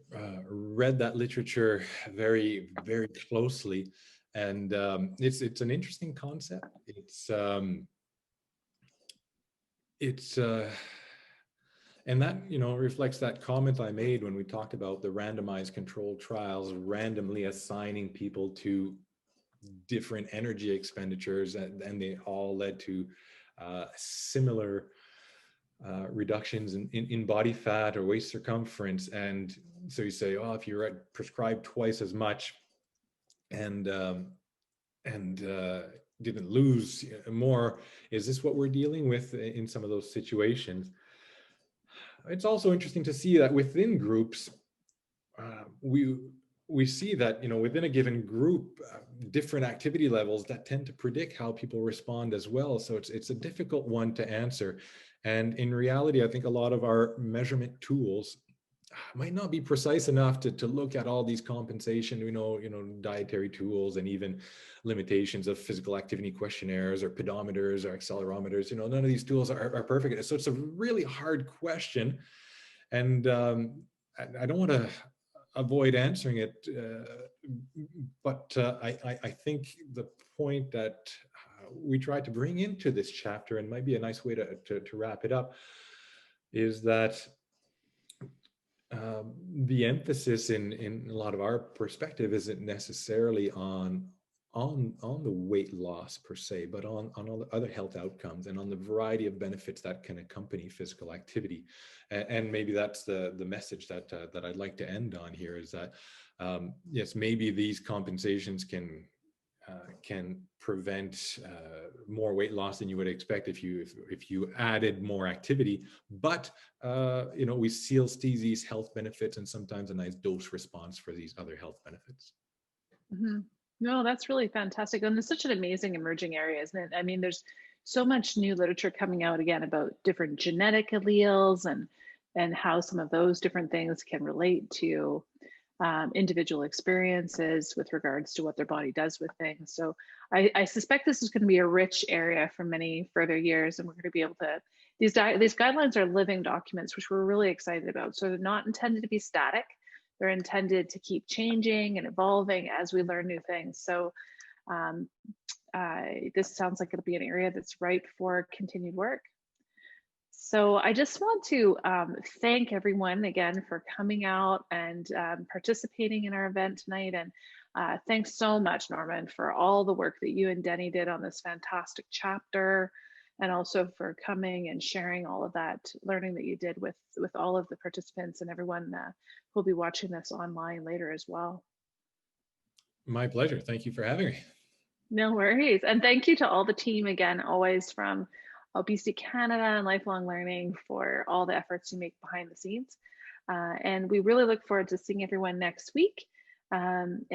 read that literature very, very closely, and it's an interesting concept. It's and that reflects that comment I made when we talked about the randomized controlled trials, randomly assigning people to different energy expenditures, and they all led to similar reductions in body fat or waist circumference. And so you say, oh, if you're prescribed twice as much and didn't lose more, is this what we're dealing with in some of those situations? It's also interesting to see that within groups, we see that within a given group, different activity levels that tend to predict how people respond as well. So it's a difficult one to answer. And in reality, I think a lot of our measurement tools might not be precise enough to look at all these compensation, dietary tools, and even limitations of physical activity questionnaires or pedometers or accelerometers. None of these tools are perfect. So it's a really hard question. And I don't want to avoid answering it, but I think the point that we try to bring into this chapter, and might be a nice way to wrap it up, is that the emphasis in a lot of our perspective isn't necessarily on on the weight loss per se, but on all the other health outcomes and on the variety of benefits that can accompany physical activity. And maybe that's the message that that I'd like to end on here, is that yes, maybe these compensations can prevent more weight loss than you would expect if you added more activity. But you know, we still see these health benefits and sometimes a nice dose response for these other health benefits. Mhm. No, that's really fantastic. And it's such an amazing emerging area, isn't it? I mean, there's so much new literature coming out again about different genetic alleles and how some of those different things can relate to individual experiences with regards to what their body does with things. So I suspect this is going to be a rich area for many further years, and we're going to be able to. These guidelines are living documents, which we're really excited about. So they're not intended to be static. They're intended to keep changing and evolving as we learn new things. So um, this sounds like it'll be an area that's ripe for continued work. So I just want to thank everyone again for coming out and participating in our event tonight. And thanks so much, Norman, for all the work that you and Denny did on this fantastic chapter, and also for coming and sharing all of that learning that you did with all of the participants and everyone who'll be watching this online later as well. My pleasure. Thank you for having me. No worries. And thank you to all the team again, always from Obesity Canada and Lifelong Learning, for all the efforts you make behind the scenes. And we really look forward to seeing everyone next week. And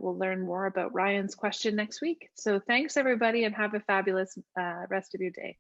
we'll learn more about Ryan's question next week. So thanks everybody, and have a fabulous rest of your day.